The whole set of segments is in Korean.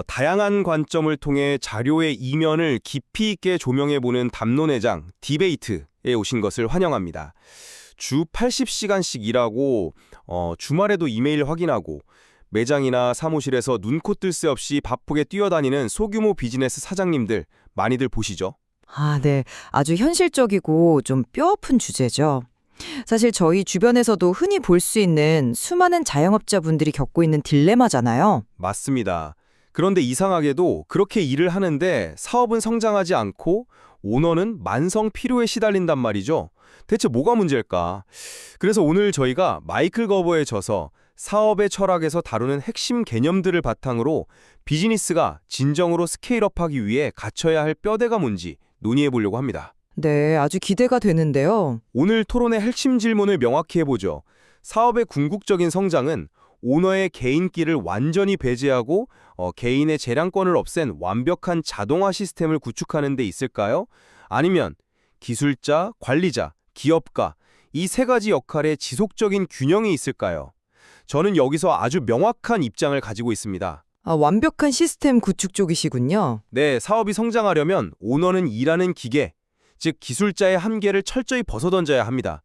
다양한 관점을 통해 자료의 이면을 깊이 있게 조명해보는 담론회장 디베이트에 오신 것을 환영합니다. 주 80시간씩 일하고 주말에도 이메일 확인하고 매장이나 사무실에서 눈코 뜰 새 없이 바쁘게 뛰어다니는 소규모 비즈니스 사장님들 많이들 보시죠? 네. 아주 현실적이고 좀 뼈아픈 주제죠. 사실 저희 주변에서도 흔히 볼 수 있는 수많은 자영업자분들이 겪고 있는 딜레마잖아요. 맞습니다. 그런데 이상하게도 그렇게 일을 하는데 사업은 성장하지 않고 오너는 만성 피로에 시달린단 말이죠. 대체 뭐가 문제일까? 그래서 오늘 저희가 마이클 거버의 저서 사업의 철학에서 다루는 핵심 개념들을 바탕으로 비즈니스가 진정으로 스케일업하기 위해 갖춰야 할 뼈대가 뭔지 논의해 보려고 합니다. 네, 아주 기대가 되는데요. 오늘 토론의 핵심 질문을 명확히 해보죠. 사업의 궁극적인 성장은 오너의 개인기를 완전히 배제하고 개인의 재량권을 없앤 완벽한 자동화 시스템을 구축하는 데 있을까요? 아니면 기술자, 관리자, 기업가 이 세 가지 역할의 지속적인 균형이 있을까요? 저는 여기서 아주 명확한 입장을 가지고 있습니다. 완벽한 시스템 구축 쪽이시군요. 네, 사업이 성장하려면 오너는 일하는 기계, 즉 기술자의 한계를 철저히 벗어던져야 합니다.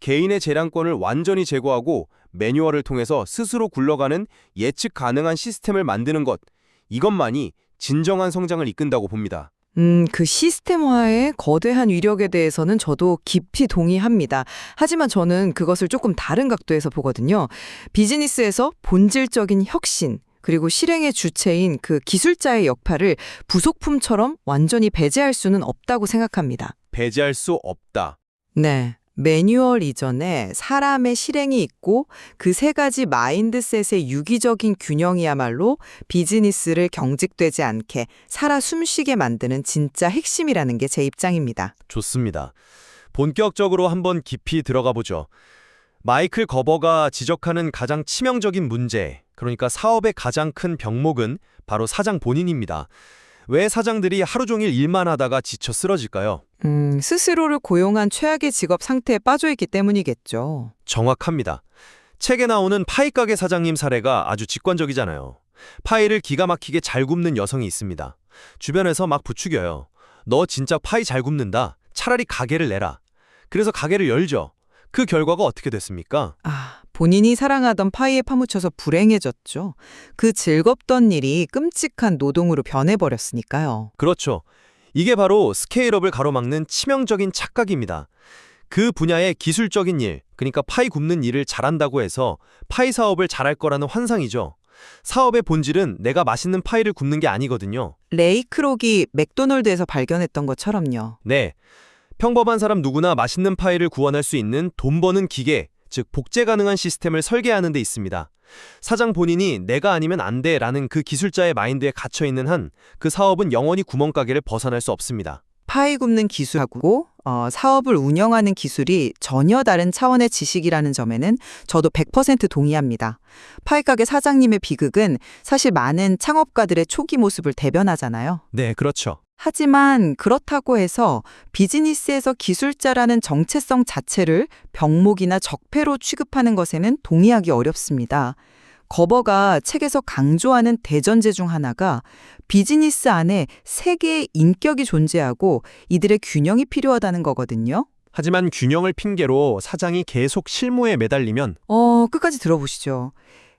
개인의 재량권을 완전히 제거하고 매뉴얼을 통해서 스스로 굴러가는 예측 가능한 시스템을 만드는 것, 이것만이 진정한 성장을 이끈다고 봅니다. 그 시스템화의 거대한 위력에 대해서는 저도 깊이 동의합니다. 하지만 저는 그것을 조금 다른 각도에서 보거든요. 비즈니스에서 본질적인 혁신, 그리고 실행의 주체인 그 기술자의 역할을 부속품처럼 완전히 배제할 수는 없다고 생각합니다. 배제할 수 없다. 네. 매뉴얼 이전에 사람의 실행이 있고 그 세 가지 마인드셋의 유기적인 균형이야말로 비즈니스를 경직되지 않게 살아 숨쉬게 만드는 진짜 핵심이라는 게 제 입장입니다. 좋습니다. 본격적으로 한번 깊이 들어가 보죠. 마이클 거버가 지적하는 가장 치명적인 문제, 그러니까 사업의 가장 큰 병목은 바로 사장 본인입니다. 왜 사장들이 하루 종일 일만 하다가 지쳐 쓰러질까요? 스스로를 고용한 최악의 직업 상태에 빠져있기 때문이겠죠. 정확합니다. 책에 나오는 파이 가게 사장님 사례가 아주 직관적이잖아요. 파이를 기가 막히게 잘 굽는 여성이 있습니다. 주변에서 막 부추겨요. 너 진짜 파이 잘 굽는다. 차라리 가게를 내라. 그래서 가게를 열죠. 그 결과가 어떻게 됐습니까? 본인이 사랑하던 파이에 파묻혀서 불행해졌죠. 그 즐겁던 일이 끔찍한 노동으로 변해버렸으니까요. 그렇죠. 이게 바로 스케일업을 가로막는 치명적인 착각입니다. 그 분야의 기술적인 일, 그러니까 파이 굽는 일을 잘한다고 해서 파이 사업을 잘할 거라는 환상이죠. 사업의 본질은 내가 맛있는 파이를 굽는 게 아니거든요. 레이 크록이 맥도널드에서 발견했던 것처럼요. 네, 평범한 사람 누구나 맛있는 파이를 구원할 수 있는 돈 버는 기계, 즉 복제 가능한 시스템을 설계하는 데 있습니다. 사장 본인이 내가 아니면 안 돼라는 그 기술자의 마인드에 갇혀있는 한 그 사업은 영원히 구멍가게를 벗어날 수 없습니다. 파이 굽는 기술하고 사업을 운영하는 기술이 전혀 다른 차원의 지식이라는 점에는 저도 100% 동의합니다. 파이 가게 사장님의 비극은 사실 많은 창업가들의 초기 모습을 대변하잖아요. 네, 그렇죠. 하지만 그렇다고 해서 비즈니스에서 기술자라는 정체성 자체를 병목이나 적폐로 취급하는 것에는 동의하기 어렵습니다. 거버가 책에서 강조하는 대전제 중 하나가 비즈니스 안에 세 개의 인격이 존재하고 이들의 균형이 필요하다는 거거든요. 하지만 균형을 핑계로 사장이 계속 실무에 매달리면 끝까지 들어보시죠.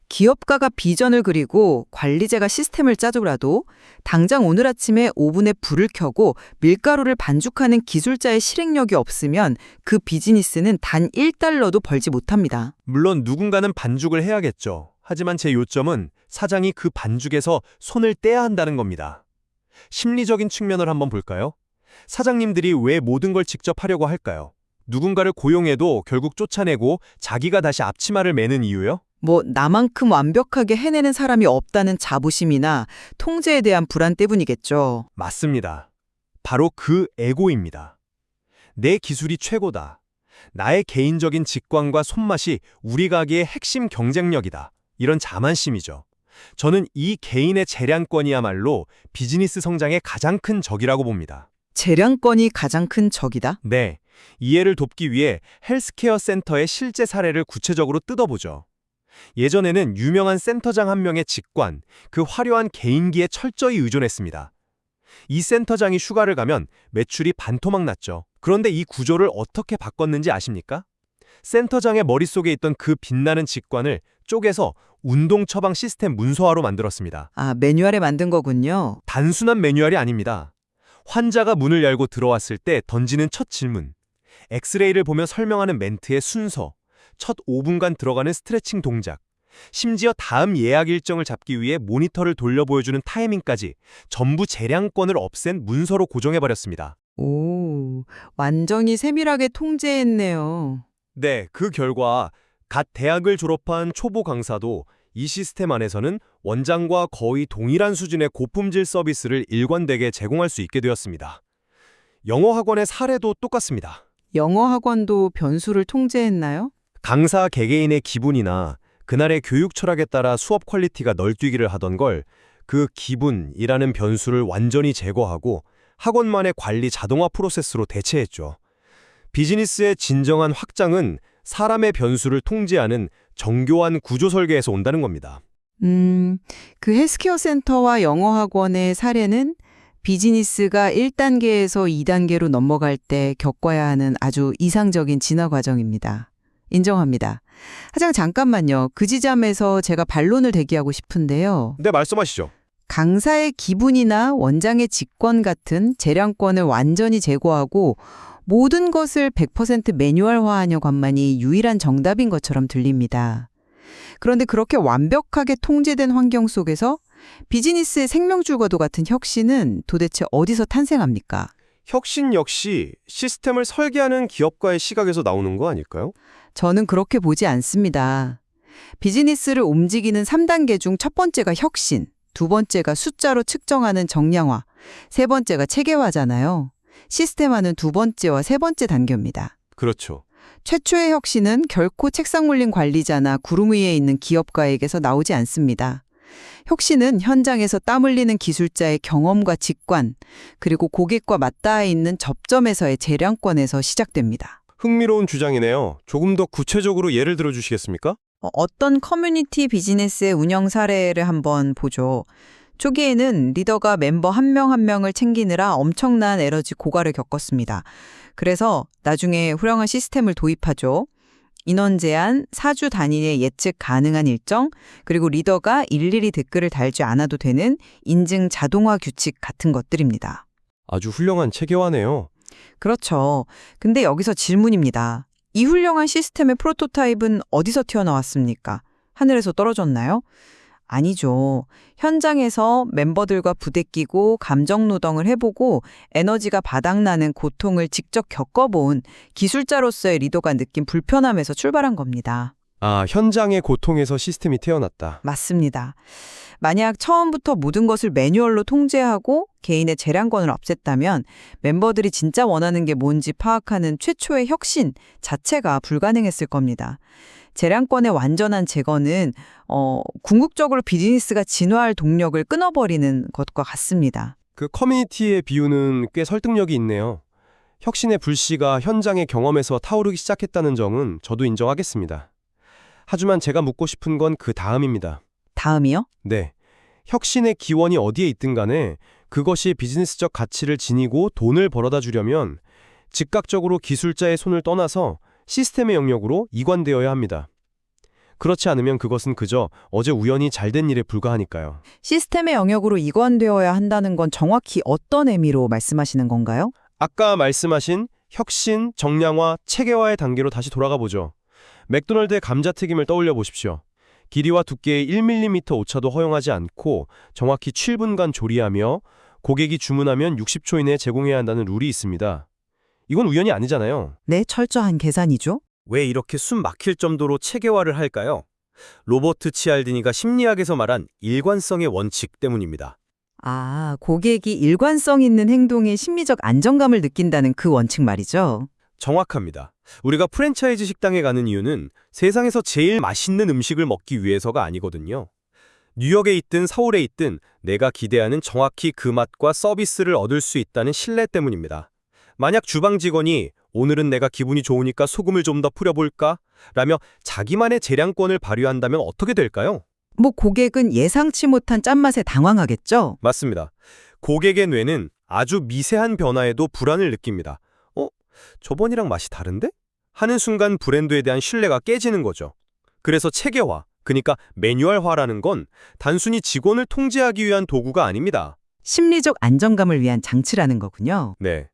기업가가 비전을 그리고 관리자가 시스템을 짜더라도 당장 오늘 아침에 오븐에 불을 켜고 밀가루를 반죽하는 기술자의 실행력이 없으면 그 비즈니스는 단 1달러도 벌지 못합니다. 물론 누군가는 반죽을 해야겠죠. 하지만 제 요점은 사장이 그 반죽에서 손을 떼야 한다는 겁니다. 심리적인 측면을 한번 볼까요? 사장님들이 왜 모든 걸 직접 하려고 할까요? 누군가를 고용해도 결국 쫓아내고 자기가 다시 앞치마를 매는 이유요? 나만큼 완벽하게 해내는 사람이 없다는 자부심이나 통제에 대한 불안 때문이겠죠. 맞습니다. 바로 그 에고입니다. 내 기술이 최고다. 나의 개인적인 직관과 손맛이 우리 가게의 핵심 경쟁력이다. 이런 자만심이죠. 저는 이 개인의 재량권이야말로 비즈니스 성장의 가장 큰 적이라고 봅니다. 재량권이 가장 큰 적이다? 네, 이해를 돕기 위해 헬스케어 센터의 실제 사례를 구체적으로 뜯어보죠. 예전에는 유명한 센터장 한 명의 직관, 그 화려한 개인기에 철저히 의존했습니다. 이 센터장이 휴가를 가면 매출이 반토막 났죠. 그런데 이 구조를 어떻게 바꿨는지 아십니까? 센터장의 머릿속에 있던 그 빛나는 직관을 쪼개서 운동 처방 시스템 문서화로 만들었습니다. 아, 매뉴얼에 만든 거군요. 단순한 매뉴얼이 아닙니다. 환자가 문을 열고 들어왔을 때 던지는 첫 질문, 엑스레이를 보며 설명하는 멘트의 순서, 첫 5분간 들어가는 스트레칭 동작, 심지어 다음 예약 일정을 잡기 위해 모니터를 돌려 보여주는 타이밍까지 전부 재량권을 없앤 문서로 고정해버렸습니다. 오, 완전히 세밀하게 통제했네요. 네, 그 결과 갓 대학을 졸업한 초보 강사도 이 시스템 안에서는 원장과 거의 동일한 수준의 고품질 서비스를 일관되게 제공할 수 있게 되었습니다. 영어 학원의 사례도 똑같습니다. 영어 학원도 변수를 통제했나요? 강사 개개인의 기분이나 그날의 교육 철학에 따라 수업 퀄리티가 널뛰기를 하던 걸 그 기분이라는 변수를 완전히 제거하고 학원만의 관리 자동화 프로세스로 대체했죠. 비즈니스의 진정한 확장은 사람의 변수를 통제하는 정교한 구조 설계에서 온다는 겁니다. 그 헬스케어 센터와 영어 학원의 사례는 비즈니스가 1단계에서 2단계로 넘어갈 때 겪어야 하는 아주 이상적인 진화 과정입니다. 인정합니다. 하지만 잠깐만요. 그 지점에서 제가 반론을 대기하고 싶은데요. 네, 말씀하시죠. 강사의 기분이나 원장의 직권 같은 재량권을 완전히 제거하고 모든 것을 100% 매뉴얼화하는 것만이 유일한 정답인 것처럼 들립니다. 그런데 그렇게 완벽하게 통제된 환경 속에서 비즈니스의 생명줄과도 같은 혁신은 도대체 어디서 탄생합니까? 혁신 역시 시스템을 설계하는 기업가의 시각에서 나오는 거 아닐까요? 저는 그렇게 보지 않습니다. 비즈니스를 움직이는 3단계 중 첫 번째가 혁신, 두 번째가 숫자로 측정하는 정량화, 세 번째가 체계화잖아요. 시스템화는 두 번째와 세 번째 단계입니다. 그렇죠. 최초의 혁신은 결코 책상 물린 관리자나 구름 위에 있는 기업가에게서 나오지 않습니다. 혁신은 현장에서 땀 흘리는 기술자의 경험과 직관, 그리고 고객과 맞닿아 있는 접점에서의 재량권에서 시작됩니다. 흥미로운 주장이네요. 조금 더 구체적으로 예를 들어 주시겠습니까? 어떤 커뮤니티 비즈니스의 운영 사례를 한번 보죠. 초기에는 리더가 멤버 한 명 한 명을 챙기느라 엄청난 에너지 고갈을 겪었습니다. 그래서 나중에 훌륭한 시스템을 도입하죠. 인원 제한, 4주 단위의 예측 가능한 일정, 그리고 리더가 일일이 댓글을 달지 않아도 되는 인증 자동화 규칙 같은 것들입니다. 아주 훌륭한 체계화네요. 그렇죠. 근데 여기서 질문입니다. 이 훌륭한 시스템의 프로토타입은 어디서 튀어나왔습니까? 하늘에서 떨어졌나요? 아니죠. 현장에서 멤버들과 부대끼고 감정 노동을 해보고 에너지가 바닥나는 고통을 직접 겪어본 기술자로서의 리더가 느낀 불편함에서 출발한 겁니다. 아, 현장의 고통에서 시스템이 태어났다. 맞습니다. 만약 처음부터 모든 것을 매뉴얼로 통제하고 개인의 재량권을 없앴다면 멤버들이 진짜 원하는 게 뭔지 파악하는 최초의 혁신 자체가 불가능했을 겁니다. 재량권의 완전한 제거는 궁극적으로 비즈니스가 진화할 동력을 끊어버리는 것과 같습니다. 그 커뮤니티의 비유는 꽤 설득력이 있네요. 혁신의 불씨가 현장의 경험에서 타오르기 시작했다는 점은 저도 인정하겠습니다. 하지만 제가 묻고 싶은 건 그 다음입니다. 다음이요? 네. 혁신의 기원이 어디에 있든 간에 그것이 비즈니스적 가치를 지니고 돈을 벌어다 주려면 즉각적으로 기술자의 손을 떠나서 시스템의 영역으로 이관되어야 합니다. 그렇지 않으면 그것은 그저 어제 우연히 잘된 일에 불과하니까요. 시스템의 영역으로 이관되어야 한다는 건 정확히 어떤 의미로 말씀하시는 건가요? 아까 말씀하신 혁신, 정량화, 체계화의 단계로 다시 돌아가 보죠. 맥도날드의 감자튀김을 떠올려 보십시오. 길이와 두께의 1mm 오차도 허용하지 않고 정확히 7분간 조리하며 고객이 주문하면 60초 이내에 제공해야 한다는 룰이 있습니다. 이건 우연이 아니잖아요. 네, 철저한 계산이죠. 왜 이렇게 숨 막힐 정도로 체계화를 할까요? 로버트 치알디니가 심리학에서 말한 일관성의 원칙 때문입니다. 아, 고객이 일관성 있는 행동에 심리적 안정감을 느낀다는 그 원칙 말이죠. 정확합니다. 우리가 프랜차이즈 식당에 가는 이유는 세상에서 제일 맛있는 음식을 먹기 위해서가 아니거든요. 뉴욕에 있든 서울에 있든 내가 기대하는 정확히 그 맛과 서비스를 얻을 수 있다는 신뢰 때문입니다. 만약 주방 직원이 오늘은 내가 기분이 좋으니까 소금을 좀 더 뿌려볼까? 라며 자기만의 재량권을 발휘한다면 어떻게 될까요? 뭐 고객은 예상치 못한 짠맛에 당황하겠죠? 맞습니다. 고객의 뇌는 아주 미세한 변화에도 불안을 느낍니다. 저번이랑 맛이 다른데? 하는 순간 브랜드에 대한 신뢰가 깨지는 거죠. 그래서 체계화, 그러니까 매뉴얼화라는 건 단순히 직원을 통제하기 위한 도구가 아닙니다. 심리적 안정감을 위한 장치라는 거군요. 네.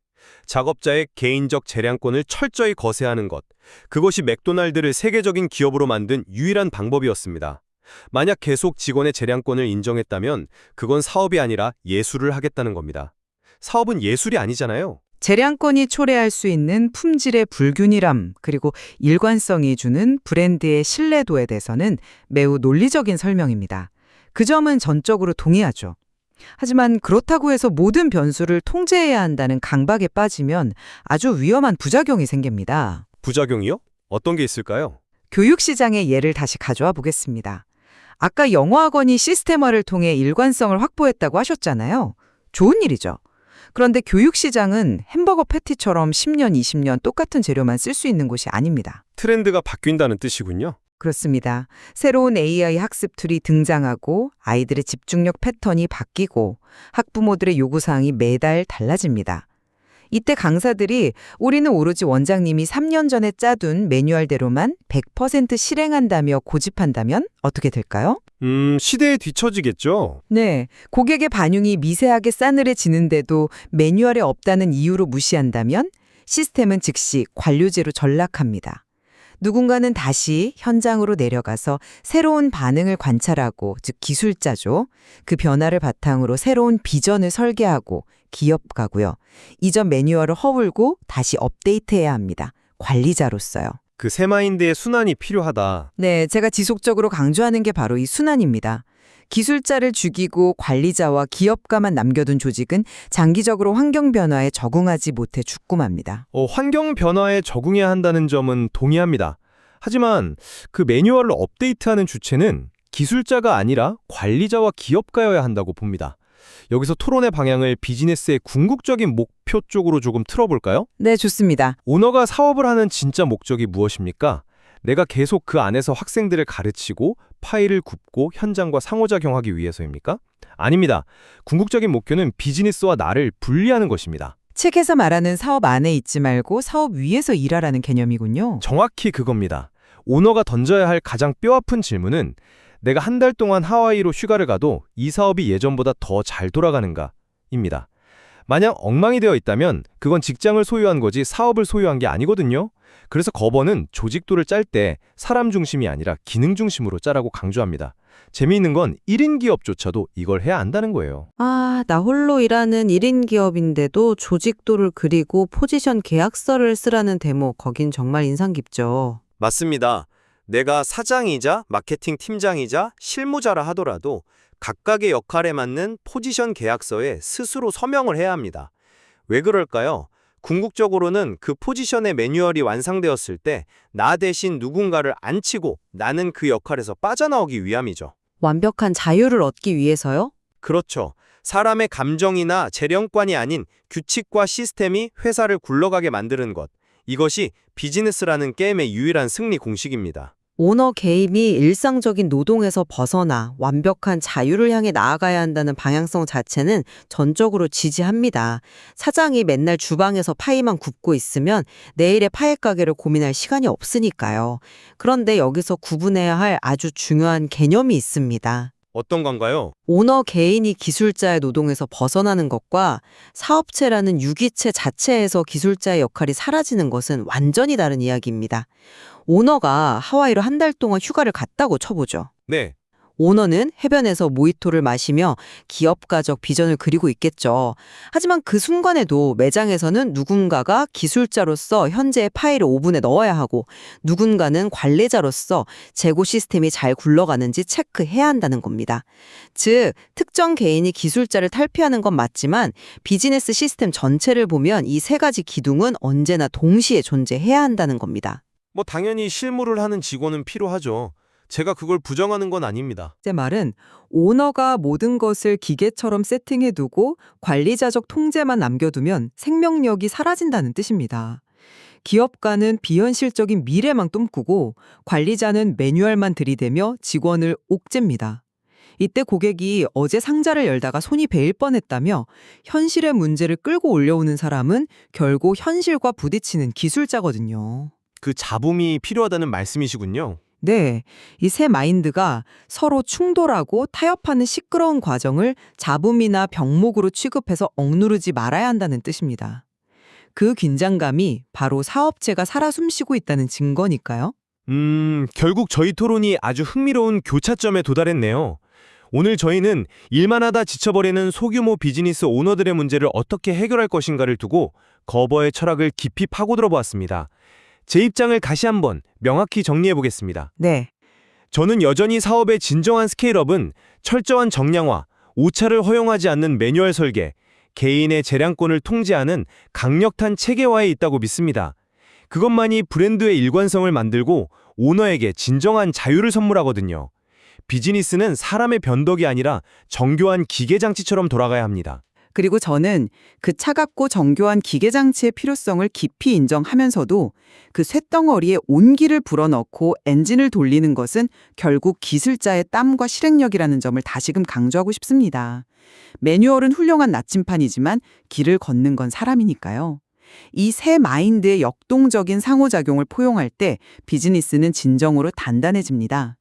작업자의 개인적 재량권을 철저히 거세하는 것. 그것이 맥도날드를 세계적인 기업으로 만든 유일한 방법이었습니다. 만약 계속 직원의 재량권을 인정했다면 그건 사업이 아니라 예술을 하겠다는 겁니다. 사업은 예술이 아니잖아요. 재량권이 초래할 수 있는 품질의 불균일함, 그리고 일관성이 주는 브랜드의 신뢰도에 대해서는 매우 논리적인 설명입니다. 그 점은 전적으로 동의하죠. 하지만 그렇다고 해서 모든 변수를 통제해야 한다는 강박에 빠지면 아주 위험한 부작용이 생깁니다. 부작용이요? 어떤 게 있을까요? 교육시장의 예를 다시 가져와 보겠습니다. 아까 영어학원이 시스템화를 통해 일관성을 확보했다고 하셨잖아요. 좋은 일이죠. 그런데 교육시장은 햄버거 패티처럼 10년, 20년 똑같은 재료만 쓸 수 있는 곳이 아닙니다. 트렌드가 바뀐다는 뜻이군요. 그렇습니다. 새로운 AI 학습 툴이 등장하고 아이들의 집중력 패턴이 바뀌고 학부모들의 요구사항이 매달 달라집니다. 이때 강사들이 우리는 오로지 원장님이 3년 전에 짜둔 매뉴얼대로만 100% 실행한다며 고집한다면 어떻게 될까요? 시대에 뒤처지겠죠. 네, 고객의 반응이 미세하게 싸늘해지는데도 매뉴얼에 없다는 이유로 무시한다면 시스템은 즉시 관료제로 전락합니다. 누군가는 다시 현장으로 내려가서 새로운 반응을 관찰하고, 즉 기술자죠. 그 변화를 바탕으로 새로운 비전을 설계하고 기업가고요. 이전 매뉴얼을 허물고 다시 업데이트해야 합니다. 관리자로서요. 그 새 마인드의 순환이 필요하다. 네, 제가 지속적으로 강조하는 게 바로 이 순환입니다. 기술자를 죽이고 관리자와 기업가만 남겨둔 조직은 장기적으로 환경 변화에 적응하지 못해 죽고 맙니다. 환경 변화에 적응해야 한다는 점은 동의합니다. 하지만 그 매뉴얼을 업데이트하는 주체는 기술자가 아니라 관리자와 기업가여야 한다고 봅니다. 여기서 토론의 방향을 비즈니스의 궁극적인 목표 쪽으로 조금 틀어볼까요? 네, 좋습니다. 오너가 사업을 하는 진짜 목적이 무엇입니까? 내가 계속 그 안에서 학생들을 가르치고 파일을 굽고 현장과 상호작용하기 위해서입니까? 아닙니다. 궁극적인 목표는 비즈니스와 나를 분리하는 것입니다. 책에서 말하는 사업 안에 있지 말고 사업 위에서 일하라는 개념이군요. 정확히 그겁니다. 오너가 던져야 할 가장 뼈아픈 질문은 내가 한 달 동안 하와이로 휴가를 가도 이 사업이 예전보다 더 잘 돌아가는가? 입니다. 만약 엉망이 되어 있다면 그건 직장을 소유한 거지 사업을 소유한 게 아니거든요. 그래서 거버는 조직도를 짤 때 사람 중심이 아니라 기능 중심으로 짜라고 강조합니다. 재미있는 건 1인 기업조차도 이걸 해야 한다는 거예요. 나 홀로 일하는 1인 기업인데도 조직도를 그리고 포지션 계약서를 쓰라는 데모, 거긴 정말 인상 깊죠. 맞습니다. 내가 사장이자 마케팅 팀장이자 실무자라 하더라도 각각의 역할에 맞는 포지션 계약서에 스스로 서명을 해야 합니다. 왜 그럴까요? 궁극적으로는 그 포지션의 매뉴얼이 완성되었을 때 나 대신 누군가를 앉히고 나는 그 역할에서 빠져나오기 위함이죠. 완벽한 자유를 얻기 위해서요? 그렇죠. 사람의 감정이나 재량권이 아닌 규칙과 시스템이 회사를 굴러가게 만드는 것. 이것이 비즈니스라는 게임의 유일한 승리 공식입니다. 오너 개입이 일상적인 노동에서 벗어나 완벽한 자유를 향해 나아가야 한다는 방향성 자체는 전적으로 지지합니다. 사장이 맨날 주방에서 파이만 굽고 있으면 내일의 파이 가게를 고민할 시간이 없으니까요. 그런데 여기서 구분해야 할 아주 중요한 개념이 있습니다. 어떤 건가요? 오너 개인이 기술자의 노동에서 벗어나는 것과 사업체라는 유기체 자체에서 기술자의 역할이 사라지는 것은 완전히 다른 이야기입니다. 오너가 하와이로 한 달 동안 휴가를 갔다고 쳐보죠. 네. 오너는 해변에서 모히토를 마시며 기업가적 비전을 그리고 있겠죠. 하지만 그 순간에도 매장에서는 누군가가 기술자로서 현재의 파일을 오븐에 넣어야 하고 누군가는 관리자로서 재고 시스템이 잘 굴러가는지 체크해야 한다는 겁니다. 즉, 특정 개인이 기술자를 탈피하는 건 맞지만 비즈니스 시스템 전체를 보면 이 세 가지 기둥은 언제나 동시에 존재해야 한다는 겁니다. 당연히 실무를 하는 직원은 필요하죠. 제가 그걸 부정하는 건 아닙니다. 제 말은 오너가 모든 것을 기계처럼 세팅해두고 관리자적 통제만 남겨두면 생명력이 사라진다는 뜻입니다. 기업가는 비현실적인 미래만 꿈꾸고 관리자는 매뉴얼만 들이대며 직원을 옥죄입니다. 이때 고객이 어제 상자를 열다가 손이 베일 뻔했다며 현실의 문제를 끌고 올려오는 사람은 결국 현실과 부딪히는 기술자거든요. 그 잡음이 필요하다는 말씀이시군요. 네, 이 새 마인드가 서로 충돌하고 타협하는 시끄러운 과정을 잡음이나 병목으로 취급해서 억누르지 말아야 한다는 뜻입니다. 그 긴장감이 바로 사업체가 살아 숨쉬고 있다는 증거니까요. 결국 저희 토론이 아주 흥미로운 교차점에 도달했네요. 오늘 저희는 일만 하다 지쳐버리는 소규모 비즈니스 오너들의 문제를 어떻게 해결할 것인가를 두고 거버의 철학을 깊이 파고들어 보았습니다. 제 입장을 다시 한번 명확히 정리해 보겠습니다. 네, 저는 여전히 사업의 진정한 스케일업은 철저한 정량화, 오차를 허용하지 않는 매뉴얼 설계, 개인의 재량권을 통제하는 강력한 체계화에 있다고 믿습니다. 그것만이 브랜드의 일관성을 만들고 오너에게 진정한 자유를 선물하거든요. 비즈니스는 사람의 변덕이 아니라 정교한 기계장치처럼 돌아가야 합니다. 그리고 저는 그 차갑고 정교한 기계장치의 필요성을 깊이 인정하면서도 그 쇳덩어리에 온기를 불어넣고 엔진을 돌리는 것은 결국 기술자의 땀과 실행력이라는 점을 다시금 강조하고 싶습니다. 매뉴얼은 훌륭한 나침판이지만 길을 걷는 건 사람이니까요. 이 새 마인드의 역동적인 상호작용을 포용할 때 비즈니스는 진정으로 단단해집니다.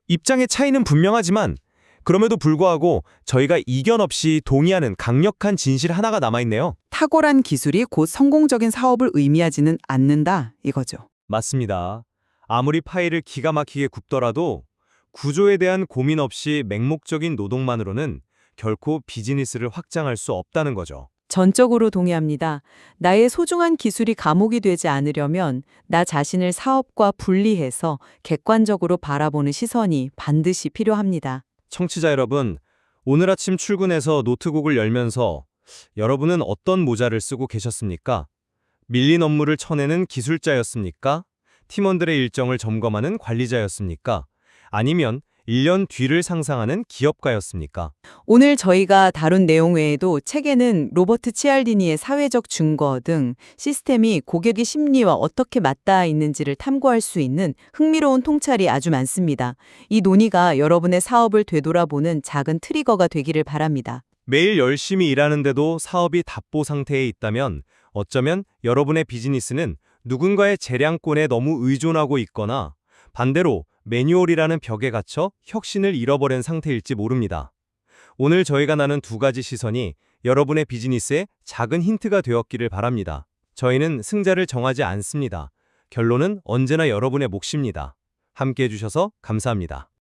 입장의 차이는 분명하지만 그럼에도 불구하고 저희가 이견 없이 동의하는 강력한 진실 하나가 남아있네요. 탁월한 기술이 곧 성공적인 사업을 의미하지는 않는다 이거죠. 맞습니다. 아무리 파일을 기가 막히게 굽더라도 구조에 대한 고민 없이 맹목적인 노동만으로는 결코 비즈니스를 확장할 수 없다는 거죠. 전적으로 동의합니다. 나의 소중한 기술이 감옥이 되지 않으려면 나 자신을 사업과 분리해서 객관적으로 바라보는 시선이 반드시 필요합니다. 청취자 여러분, 오늘 아침 출근해서 노트북을 열면서 여러분은 어떤 모자를 쓰고 계셨습니까? 밀린 업무를 쳐내는 기술자였습니까? 팀원들의 일정을 점검하는 관리자였습니까? 아니면 1년 뒤를 상상하는 기업가였습니까? 오늘 저희가 다룬 내용 외에도 책에는 로버트 치알디니의 사회적 증거 등 시스템이 고객의 심리와 어떻게 맞닿아 있는지를 탐구할 수 있는 흥미로운 통찰이 아주 많습니다. 이 논의가 여러분의 사업을 되돌아보는 작은 트리거가 되기를 바랍니다. 매일 열심히 일하는데도 사업이 답보 상태에 있다면 어쩌면 여러분의 비즈니스는 누군가의 재량권에 너무 의존하고 있거나 반대로 매뉴얼이라는 벽에 갇혀 혁신을 잃어버린 상태일지 모릅니다. 오늘 저희가 나눈 두 가지 시선이 여러분의 비즈니스에 작은 힌트가 되었기를 바랍니다. 저희는 승자를 정하지 않습니다. 결론은 언제나 여러분의 몫입니다. 함께해 주셔서 감사합니다.